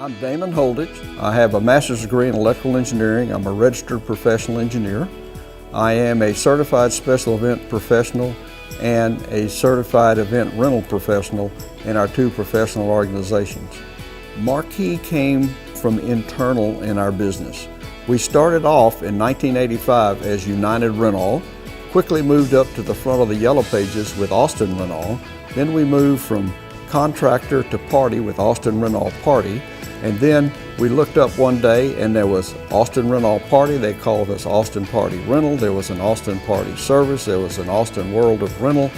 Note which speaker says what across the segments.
Speaker 1: I'm Damon Holditch. I have a master's degree in electrical engineering. I'm a registered professional engineer. I am a certified special event professional and a certified event rental professional in our two professional organizations. Marquee came from internal in our business. We started off in 1985 as United Rent-All, quickly moved up to the front of the yellow pages with Austin Rent-All. Then we moved from contractor to party with Austin Rent-All Party. And then we looked up one day and there was Austin Rent-All Party. They called us Austin Party Rental. There was an Austin Party Service. There was an Austin World of Rental.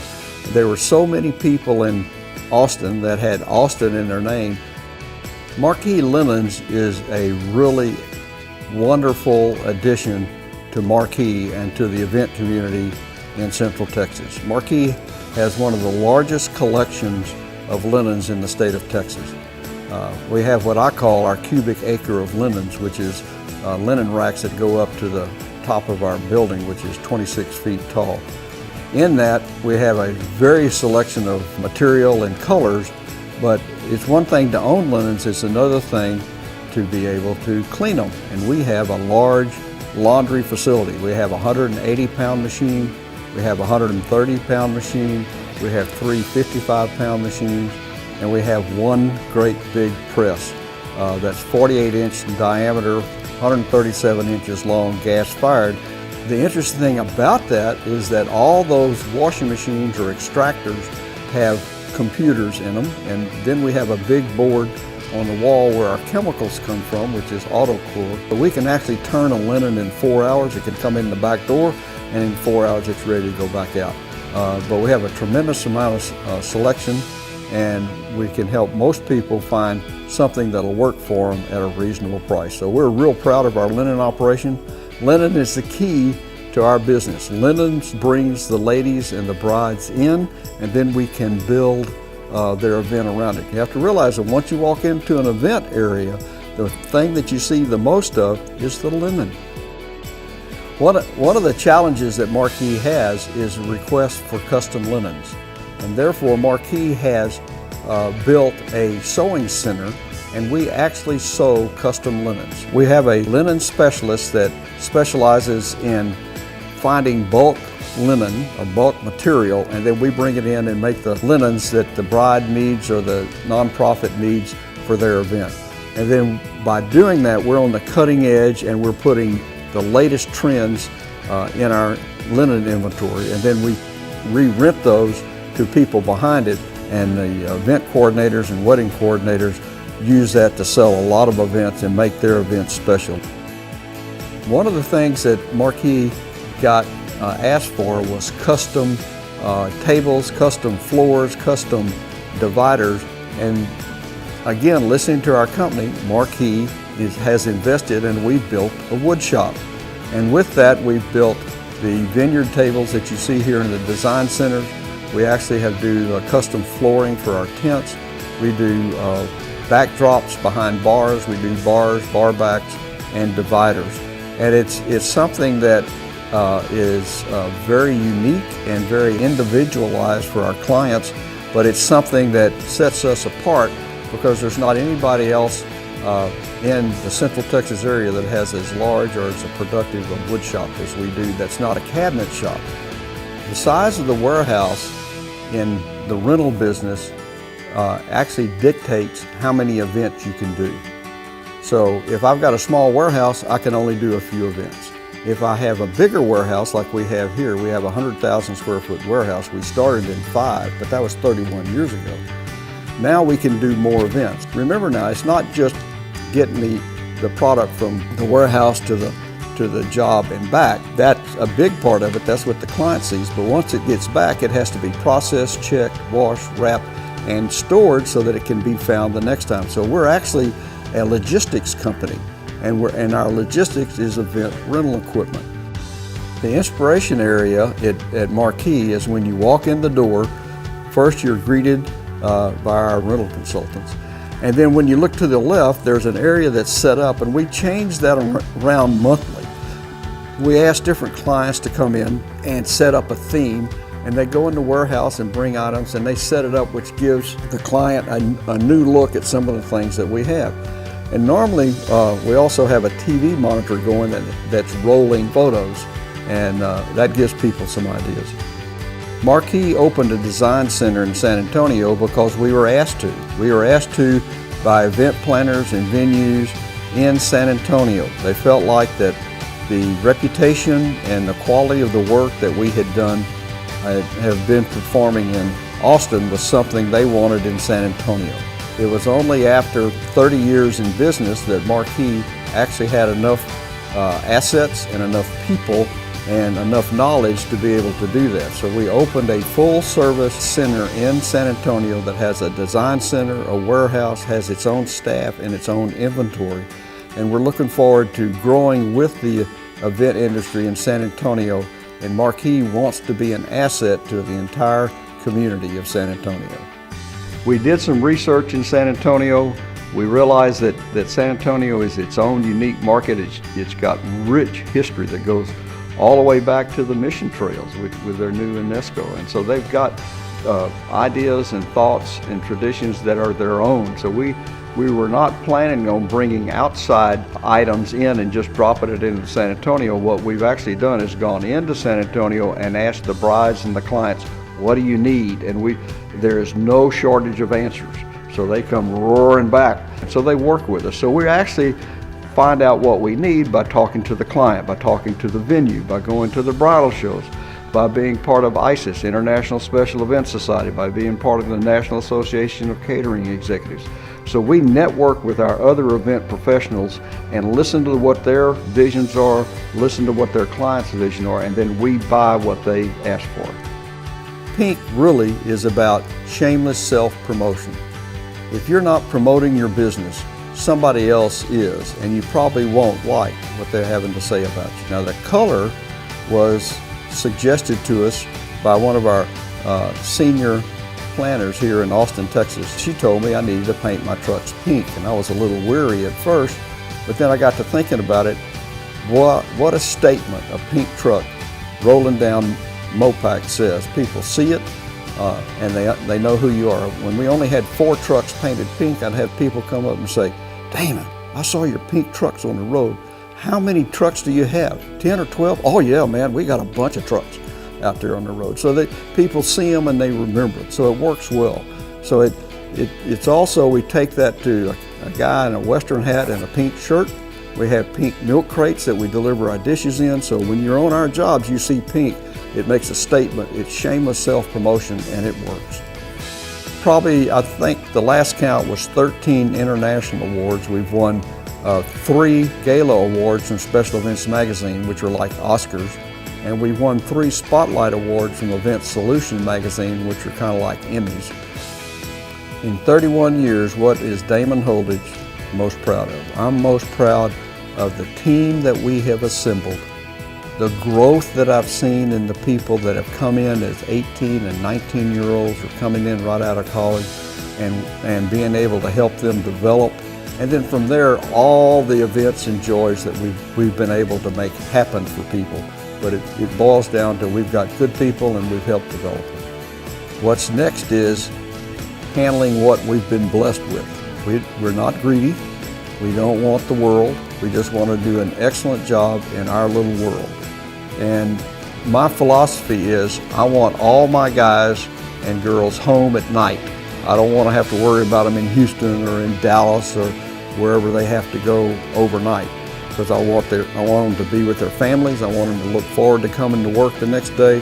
Speaker 1: There were so many people in Austin that had Austin in their name. Marquee Linens is a really wonderful addition to Marquee and to the event community in Central Texas. Marquee has one of the largest collections of linens in the state of Texas. We have what I call our cubic acre of linens, which is linen racks that go up to the top of our building, which is 26 feet tall. In that, we have a various selection of material and colors, but it's one thing to own linens, it's another thing to be able to clean them. And we have a large laundry facility. We have a 180-pound machine, we have a 130-pound machine, we have three 55-pound machines, and we have one great big press that's 48-inch in diameter, 137 inches long, gas-fired. The interesting thing about that is that all those washing machines or extractors have computers in them, and then we have a big board on the wall where our chemicals come from, which is autochlor. So we can actually turn a linen in 4 hours. It can come in the back door, and in 4 hours it's ready to go back out. But we have a tremendous amount of selection, and we can help most people find something that'll work for them at a reasonable price. So we're real proud of our linen operation. Linen is the key to our business. Linens brings the ladies and the brides in, and then we can build their event around it. You have to realize that once you walk into an event area, the thing that you see the most of is the linen. One of the challenges that Marquee has is a request for custom linens. And therefore Marquee has built a sewing center, and we actually sew custom linens. We have a linen specialist that specializes in finding bulk linen or bulk material, and then we bring it in and make the linens that the bride needs or the nonprofit needs for their event. And then by doing that, we're on the cutting edge, and we're putting the latest trends in our linen inventory, and then we re-rent those to people behind it, and the event coordinators and wedding coordinators use that to sell a lot of events and make their events special. One of the things that Marquee got asked for was custom tables, custom floors, custom dividers, and again, listening to our company, Marquee has invested, and we've built a wood shop. And with that, we've built the vineyard tables that you see here in the design centers. We actually do custom flooring for our tents. We do backdrops behind bars. We do bars, bar backs, and dividers. And it's something that is very unique and very individualized for our clients, but it's something that sets us apart because there's not anybody else in the Central Texas area that has as large or as productive a wood shop as we do. That's not a cabinet shop. The size of the warehouse in the rental business actually dictates how many events you can do. So if I've got a small warehouse, I can only do a few events. If I have a bigger warehouse like we have here, we have a 100,000 square foot warehouse. We started in 5, but that was 31 years ago. Now we can do more events. Remember now, it's not just getting the product from the warehouse to the job and back. That's a big part of it. That's what the client sees. But once it gets back, it has to be processed, checked, washed, wrapped, and stored so that it can be found the next time. So we're actually a logistics company, and our logistics is event rental equipment. The inspiration area at Marquee is when you walk in the door, first you're greeted by our rental consultants. And then when you look to the left, there's an area that's set up, and we change that around monthly. We ask different clients to come in and set up a theme, and they go in the warehouse and bring items, and they set it up, which gives the client a new look at some of the things that we have. And normally, we also have a TV monitor going that's rolling photos, and that gives people some ideas. Marquee opened a design center in San Antonio because we were asked to. We were asked to by event planners and venues in San Antonio. They felt like that the reputation and the quality of the work that we had done, have been performing in Austin, was something they wanted in San Antonio. It was only after 30 years in business that Marquee actually had enough assets and enough people and enough knowledge to be able to do that. So we opened a full-service center in San Antonio that has a design center, a warehouse, has its own staff and its own inventory. And we're looking forward to growing with the event industry in San Antonio, and Marquee wants to be an asset to the entire community of San Antonio. We did some research in San Antonio. We realized that San Antonio is its own unique market. It's got rich history that goes all the way back to the mission trails with their new UNESCO. And so they've got ideas and thoughts and traditions that are their own. So we were not planning on bringing outside items in and just dropping it into San Antonio. What we've actually done is gone into San Antonio and asked the brides and the clients, what do you need? And there is no shortage of answers. So they come roaring back. So they work with us. So we actually find out what we need by talking to the client, by talking to the venue, by going to the bridal shows, by being part of ISIS, International Special Events Society, by being part of the National Association of Catering Executives. So we network with our other event professionals and listen to what their visions are, listen to what their clients' vision are, and then we buy what they ask for. Pink really is about shameless self-promotion. If you're not promoting your business, somebody else is, and you probably won't like what they're having to say about you. Now, the color was suggested to us by one of our senior planners here in Austin, Texas. She told me I needed to paint my trucks pink, and I was a little weary at first, but then I got to thinking about it. What a statement a pink truck rolling down Mopac says. People see it, and they know who you are. When we only had 4 trucks painted pink, I'd have people come up and say, Damon, I saw your pink trucks on the road. How many trucks do you have? 10 or 12? Oh yeah, man, we got a bunch of trucks out there on the road. So that people see them and they remember it. So it works well. So it's also, we take that to a guy in a Western hat and a pink shirt. We have pink milk crates that we deliver our dishes in. So when you're on our jobs, you see pink, it makes a statement. It's shameless self-promotion, and it works. Probably, I think the last count was 13 international awards. We've won 3 Gala Awards from Special Events Magazine, which are like Oscars, and we've won 3 Spotlight Awards from Event Solution Magazine, which are kind of like Emmys. In 31 years, what is Damon Holdridge most proud of? I'm most proud of the team that we have assembled, the growth that I've seen in the people that have come in as 18 and 19-year-olds or coming in right out of college, and being able to help them develop. And then from there, all the events and joys that we've been able to make happen for people. But it boils down to we've got good people and we've helped develop them. What's next is handling what we've been blessed with. We're not greedy. We don't want the world. We just want to do an excellent job in our little world. And my philosophy is I want all my guys and girls home at night. I don't want to have to worry about them in Houston or in Dallas or wherever they have to go overnight, because I want them to be with their families. I want them to look forward to coming to work the next day.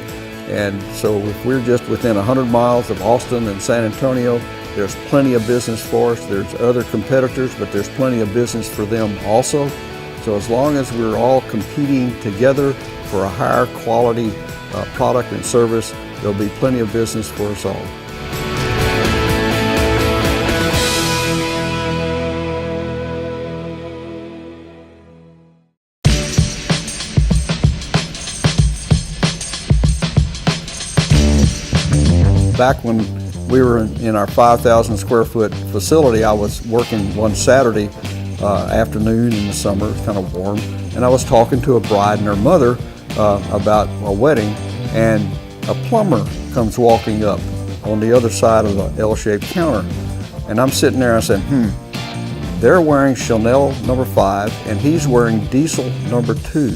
Speaker 1: And so if we're just within 100 miles of Austin and San Antonio, there's plenty of business for us. There's other competitors, but there's plenty of business for them also. So as long as we're all competing together for a higher quality product and service, there'll be plenty of business for us all. Back when we were in our 5,000 square foot facility, I was working one Saturday afternoon in the summer, it was kind of warm, and I was talking to a bride and her mother about a wedding, and a plumber comes walking up on the other side of the L-shaped counter. And I'm sitting there and I said, They're wearing Chanel number 5 and he's wearing Diesel number 2.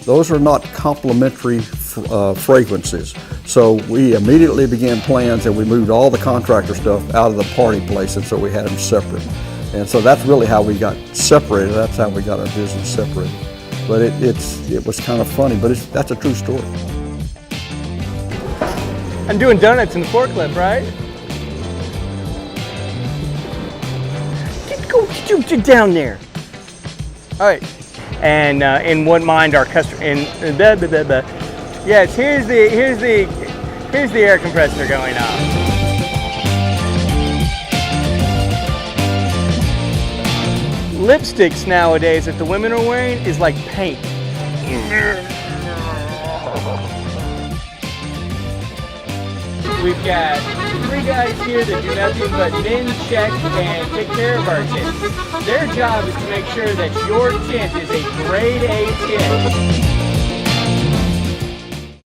Speaker 1: Those are not complementary fragrances. So we immediately began plans and we moved all the contractor stuff out of the party place, and so we had them separate. And so that's really how we got separated. That's how we got our business separated. But it was kind of funny, but that's a true story.
Speaker 2: I'm doing donuts in the forklift, right? Get down there. All right. And in one mind, our customer. Yes, here's the air compressor going on. Lipsticks nowadays that the women are wearing is like paint. We've got 3 guys here that do nothing but men check and take care of our tint. Their job is to make sure that your tint is a grade A tint.